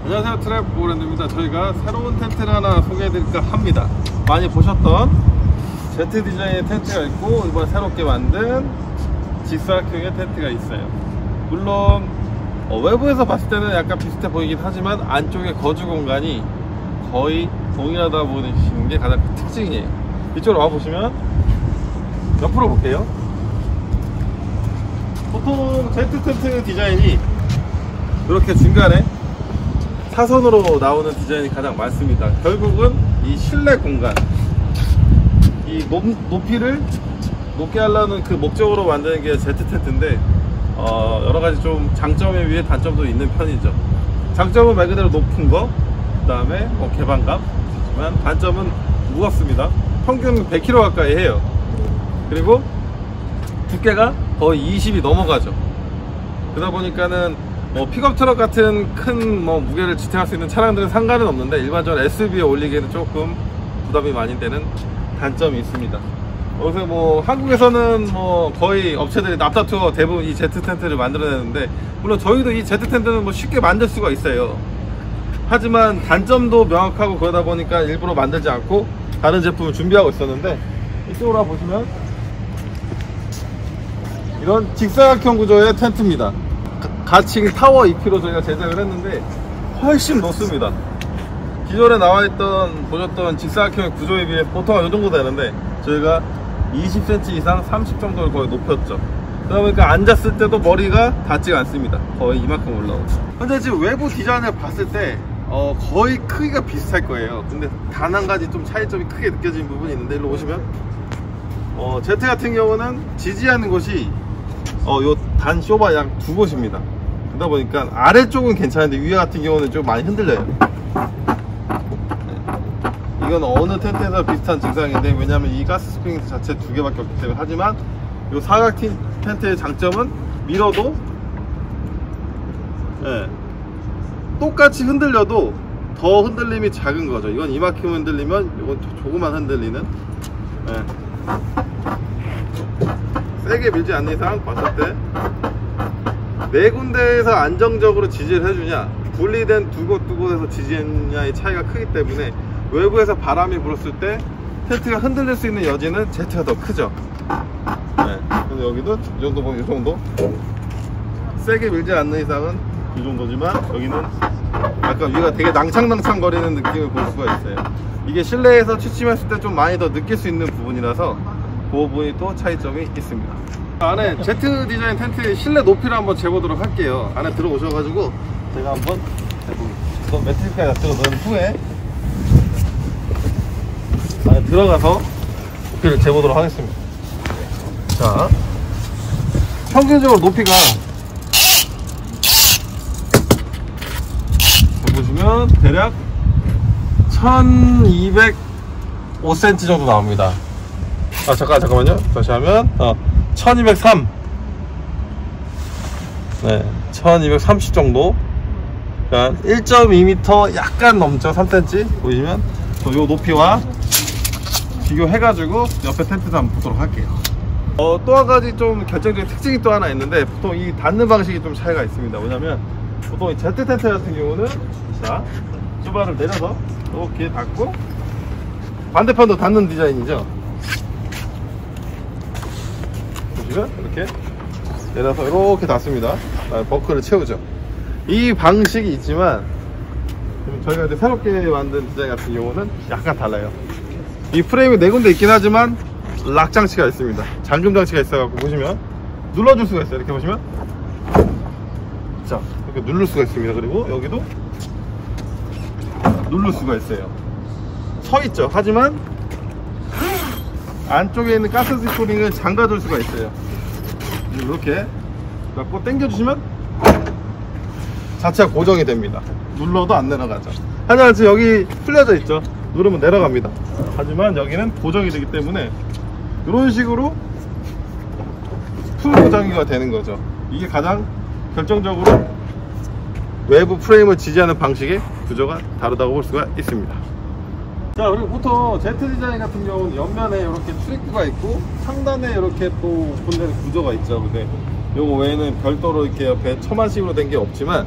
안녕하세요, 트랩 고랜드입니다. 저희가 새로운 텐트를 하나 소개해드릴까 합니다. 많이 보셨던 Z 디자인의 텐트가 있고, 이번 새롭게 만든 직사각형의 텐트가 있어요. 물론 외부에서 봤을 때는 약간 비슷해 보이긴 하지만 안쪽에 거주 공간이 거의 동일하다 보시는 게 가장 큰 특징이에요. 이쪽으로 와보시면 옆으로 볼게요. 보통 Z 텐트 디자인이 이렇게 중간에 사선으로 나오는 디자인이 가장 많습니다. 결국은 이 실내 공간, 이 높이를 높게 하려는 그 목적으로 만드는 게 Z 텐트인데 여러가지 좀 장점에 비해 단점도 있는 편이죠. 장점은 말 그대로 높은 거, 그 다음에 개방감. 하지만 단점은 무겁습니다. 평균 100kg 가까이 해요. 그리고 두께가 거의 20이 넘어가죠. 그러다 보니까는 픽업 트럭 같은 큰 무게를 지탱할 수 있는 차량들은 상관은 없는데, 일반적으로 SUV에 올리기에는 조금 부담이 많이 되는 단점이 있습니다. 그래서 한국에서는 거의 업체들이 납작투어 대부분 이 Z 텐트를 만들어내는데, 물론 저희도 이 Z 텐트는 쉽게 만들 수가 있어요. 하지만 단점도 명확하고 그러다 보니까 일부러 만들지 않고 다른 제품을 준비하고 있었는데, 이쪽으로 보시면 이런 직사각형 구조의 텐트입니다. 가칭 타워 2kg 저희가 제작을 했는데 훨씬 높습니다. 기존에 보셨던 직사각형의 구조에 비해 보통 이 정도 되는데, 저희가 20cm 이상 30 정도를 거의 높였죠. 그러다 보니까 앉았을 때도 머리가 닿지가 않습니다. 거의 이만큼 올라오죠. 근데 지금 외부 디자인을 봤을 때 거의 크기가 비슷할 거예요. 근데 단 한 가지 좀 차이점이 크게 느껴지는 부분이 있는데, 일로 오시면 Z 같은 경우는 지지하는 곳이 요 단 쇼바 약 2곳입니다. 그러다 보니까 아래쪽은 괜찮은데 위에 같은 경우는 좀 많이 흔들려요. 이건 어느 텐트에서 비슷한 증상인데, 왜냐하면 이 가스 스프링 자체 2개밖에 없기 때문에. 하지만 이 사각 텐트의 장점은 밀어도 똑같이 흔들려도 더 흔들림이 작은 거죠. 이건 이만큼 흔들리면 이건 조금만 흔들리는, 세게 밀지 않는 이상 봤을 때 네 군데에서 안정적으로 지지를 해주냐, 분리된 두 곳에서 지지했냐의 차이가 크기 때문에 외부에서 바람이 불었을 때 텐트가 흔들릴 수 있는 여지는 Z가 더 크죠. 그래서 여기도 이 정도 보면 이 정도 세게 밀지 않는 이상은 이 정도지만, 여기는 약간 위가 되게 낭창낭창 거리는 느낌을 볼 수가 있어요. 이게 실내에서 취침했을 때 좀 많이 더 느낄 수 있는 부분이라서 그 부분이 또 차이점이 있습니다. 안에 Z 디자인 텐트의 실내 높이를 한번 재보도록 할게요. 안에 들어오셔가지고 제가 한번 해보겠습니다. 매트리스까지 들어 넣은 후에 안에 들어가서 높이를 재보도록 하겠습니다. 자, 평균적으로 높이가 보시면 대략 1205cm 정도 나옵니다. 잠깐만요. 다시 하면 1203, 1230 정도. 그러니까 1.2m 약간 넘죠. 3cm 보시면 요 높이와 비교해가지고 옆에 텐트도 한번 보도록 할게요. 또 한 가지 좀 결정적인 특징이 또 하나 있는데, 보통 이 닫는 방식이 좀 차이가 있습니다. 왜냐면 보통 이 Z 텐트 같은 경우는 자, 수바를 내려서 이렇게 닫고, 반대편도 닫는 디자인이죠. 보시면 이렇게 내려서 이렇게 닫습니다. 버클을 채우죠. 이 방식이 있지만 저희가 이제 새롭게 만든 디자인 같은 경우는 약간 달라요. 이 프레임이 4군데 있긴 하지만 락 장치가 있습니다. 잠금 장치가 있어갖고 보시면 눌러줄 수가 있어요. 이렇게 보시면 자, 이렇게 누를 수가 있습니다. 그리고 여기도 누를 수가 있어요. 서 있죠. 하지만 안쪽에 있는 가스 스프링을 잠가줄 수가 있어요. 이렇게 갖고 당겨주시면 자체가 고정이 됩니다. 눌러도 안 내려가죠. 하지만 지금 여기 풀려져 있죠. 누르면 내려갑니다. 하지만 여기는 고정이 되기 때문에 이런 식으로 풀 고정이가 되는 거죠. 이게 가장 결정적으로 외부 프레임을 지지하는 방식의 구조가 다르다고 볼 수가 있습니다. 자, 그리고 보통 Z 디자인 같은 경우는 옆면에 이렇게 출입구가 있고 상단에 이렇게 또 본대는 구조가 있죠. 근데 요거 외에는 별도로 이렇게 옆에 처만식으로 된 게 없지만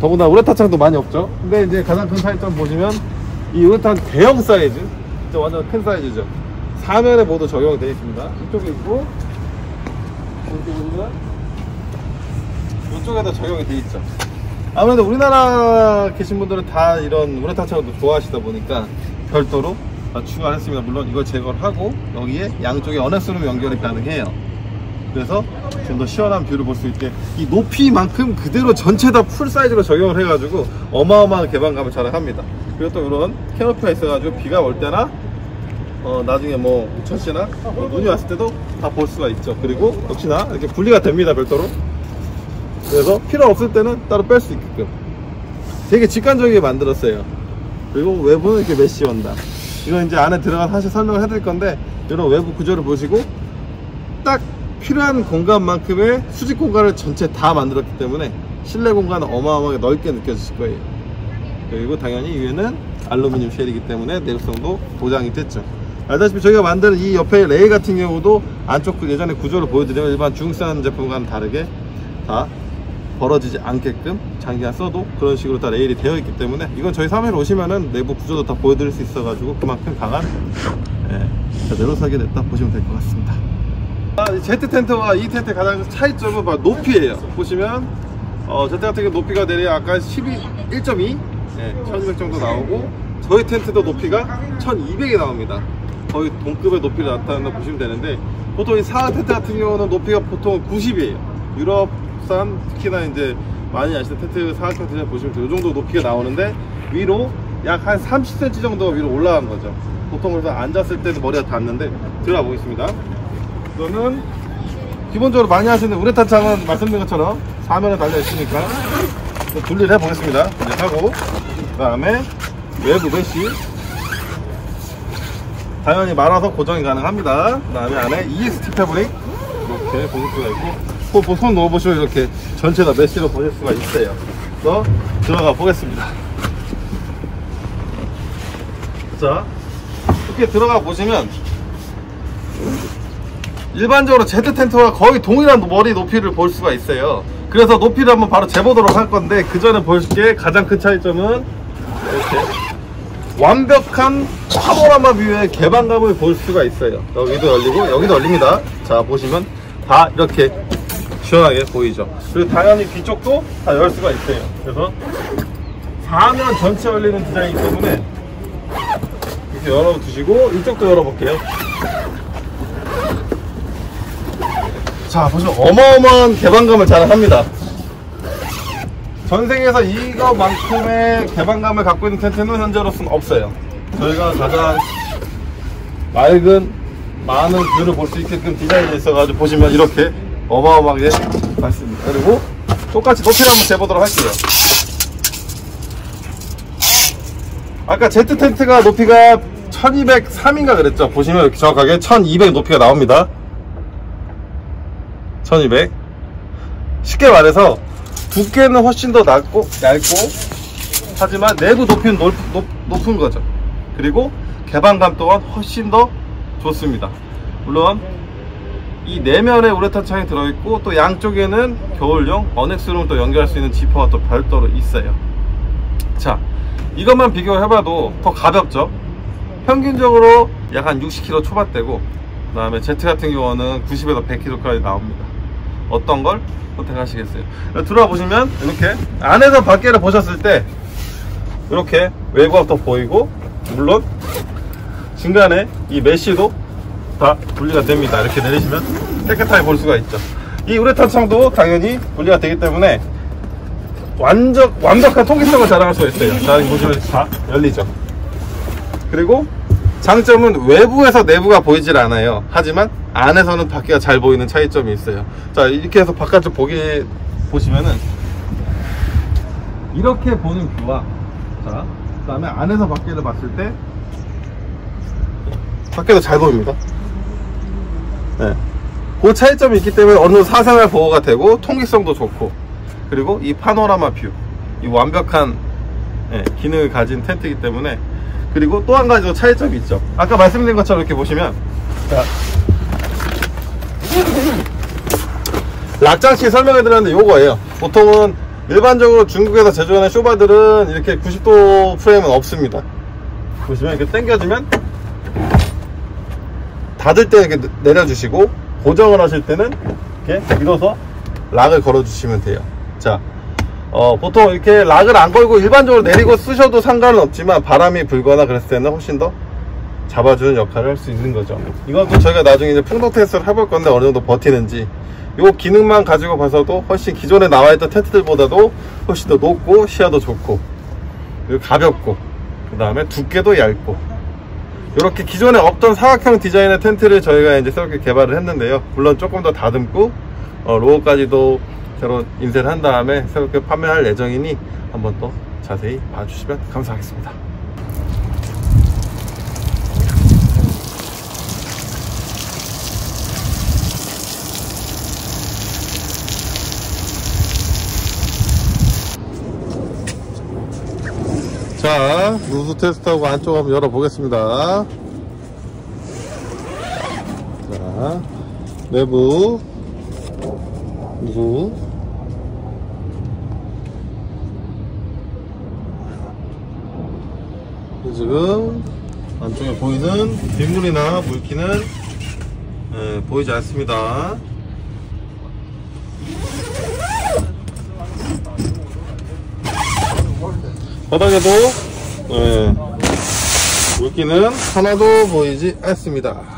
더구나 우레탄 창도 많이 없죠. 근데 이제 가장 큰 차이점 보시면 이 우레탄 대형 사이즈, 진짜 완전 큰 사이즈죠. 4면에 모두 적용이 되어 있습니다. 이쪽에 있고, 이렇게 보시면 이쪽에도 적용이 되어 있죠. 아무래도 우리나라 계신 분들은 다 이런 우레탄 창도 좋아하시다 보니까 별도로 추가를 했습니다. 물론 이걸 제거를 하고 여기에 양쪽에 어넥스룸 연결이 가능해요. 그래서 좀 더 시원한 뷰를 볼 수 있게 이 높이만큼 그대로 전체 다 풀 사이즈로 적용을 해가지고 어마어마한 개방감을 자랑합니다. 그리고 또 이런 캐노피가 있어가지고 비가 올 때나 나중에 뭐 우천시나 눈이 왔을 때도 다 볼 수가 있죠. 그리고 역시나 이렇게 분리가 됩니다. 별도로. 그래서 필요 없을 때는 따로 뺄 수 있게끔 되게 직관적이게 만들었어요. 그리고 외부는 이렇게 메쉬 원단, 이건 이제 안에 들어가서 사실 설명을 해드릴 건데, 이런 외부 구조를 보시고 딱 필요한 공간만큼의 수직 공간을 전체 다 만들었기 때문에 실내 공간은 어마어마하게 넓게 느껴지실 거예요. 그리고 당연히 위에는 알루미늄 쉘이기 때문에 내구성도 보장이 됐죠. 알다시피 저희가 만드는 이 옆에 레일 같은 경우도 안쪽 예전에 구조를 보여드리면 일반 중국산 제품과는 다르게 다 벌어지지 않게끔 장기간 써도 그런 식으로 다 레일이 되어 있기 때문에, 이건 저희 3회를 오시면은 내부 구조도 다 보여드릴 수 있어 가지고 그만큼 강한 제대로 사게 됐다 보시면 될 것 같습니다. 이 Z 텐트와 이 텐트의 가장 차이점은 바로 높이예요. 보시면 Z 같은 경우 높이가 내려 아까 1.2 1200 정도 나오고, 저희 텐트도 높이가 1200이 나옵니다. 거의 동급의 높이를 나타낸다 보시면 되는데, 보통 이 사각 텐트 같은 경우는 높이가 보통 90이에요 유럽산 특히나 이제 많이 아시는 텐트 사각 텐트 보시면 이 정도 높이가 나오는데, 위로 약 한 30cm 정도 위로 올라간 거죠. 보통 그래서 앉았을 때도 머리가 닿는데, 들어가 보겠습니다. 이거는 기본적으로 많이 하시는 우레탄 창은 말씀드린 것처럼 4면에 달려 있으니까 분리를 해 보겠습니다. 분리하고, 그 다음에 외부 메쉬 당연히 말아서 고정이 가능합니다. 그 다음에 안에 EST 패브릭 이렇게 보실 수가 있고, 손 넣어보시면 이렇게 전체 다 메쉬로 보실 수가 있어요. 그래서 들어가 보겠습니다. 자, 이렇게 들어가 보시면 일반적으로 Z 텐트와 거의 동일한 머리 높이를 볼 수가 있어요. 그래서 높이를 한번 바로 재보도록 할 건데, 그 전에 보실게 가장 큰 차이점은 이렇게 완벽한 파노라마 뷰의 개방감을 볼 수가 있어요. 여기도 열리고 여기도 열립니다. 자, 보시면 다 이렇게 시원하게 보이죠. 그리고 당연히 뒤쪽도 다 열 수가 있어요. 그래서 4면 전체 열리는 디자인이기 때문에 이렇게 열어두시고, 이쪽도 열어볼게요. 자, 보시면 어마어마한 개방감을 자랑합니다. 전세계에서 이거만큼의 개방감을 갖고 있는 텐트는 현재로서는 없어요. 저희가 가장 많은 뷰를 볼 수 있게끔 디자인이 있어가지고 보시면 이렇게 어마어마하게 많습니다. 그리고 똑같이 높이를 한번 재보도록 할게요. 아까 Z 텐트가 높이가 1203인가 그랬죠. 보시면 이렇게 정확하게 1200 높이가 나옵니다. 1200. 쉽게 말해서 두께는 훨씬 더 얇고 하지만 내부 높이는 높은 거죠. 그리고 개방감 또한 훨씬 더 좋습니다. 물론 이 내면에 우레탄 창이 들어있고, 또 양쪽에는 겨울용 어넥스룸을 또 연결할 수 있는 지퍼가 또 별도로 있어요. 자, 이것만 비교해봐도 더 가볍죠. 평균적으로 약 한 60kg 초반대고, 그 다음에 Z 같은 경우는 90에서 100kg까지 나옵니다. 어떤 걸 선택하시겠어요? 들어와 보시면 이렇게 안에서 밖에를 보셨을 때 이렇게 외부가 더 보이고, 물론 중간에 이 메쉬도 다 분리가 됩니다. 이렇게 내리시면 깨끗하게 볼 수가 있죠. 이 우레탄 창도 당연히 분리가 되기 때문에 완벽한 통기성을 자랑할 수가 있어요. 자, 보시면 다 열리죠. 그리고 장점은 외부에서 내부가 보이질 않아요. 하지만 안에서는 밖에가 잘 보이는 차이점이 있어요. 자, 이렇게 해서 바깥쪽 보시면은 이렇게 보는 뷰와, 자, 그 다음에 안에서 밖에를 봤을 때 밖에도 잘 보입니다. 네. 그 차이점이 있기 때문에 어느 정도 사생활 보호가 되고 통기성도 좋고, 그리고 이 파노라마 뷰, 이 완벽한 기능을 가진 텐트이기 때문에. 그리고 또 한 가지 더 차이점이 있죠. 아까 말씀드린 것처럼 이렇게 보시면, 자, 락장치 설명해 드렸는데 요거예요. 보통은 일반적으로 중국에서 제조하는 쇼바들은 이렇게 90도 프레임은 없습니다. 보시면 이렇게 당겨주면 닫을 때 이렇게 내려주시고, 고정을 하실 때는 이렇게 밀어서 락을 걸어 주시면 돼요. 자, 보통 이렇게 락을 안 걸고 일반적으로 내리고 쓰셔도 상관은 없지만, 바람이 불거나 그랬을 때는 훨씬 더 잡아주는 역할을 할 수 있는 거죠. 이건 또 저희가 나중에 이제 풍동 테스트를 해볼 건데, 어느 정도 버티는지, 요 기능만 가지고 봐서도 훨씬 기존에 나와있던 텐트들보다도 훨씬 더 높고 시야도 좋고, 그리고 가볍고, 그 다음에 두께도 얇고, 이렇게 기존에 없던 사각형 디자인의 텐트를 저희가 이제 새롭게 개발을 했는데요. 물론 조금 더 다듬고 로고까지도 새로 인쇄를 한 다음에 새롭게 판매할 예정이니 한번 또 자세히 봐주시면 감사하겠습니다. 자, 누수 테스트하고 안쪽 한번 열어보겠습니다. 자, 내부 누수. 지금 안쪽에 보이는 빗물이나 물기는 보이지 않습니다. 바닥에도 물기는 하나도 보이지 않습니다.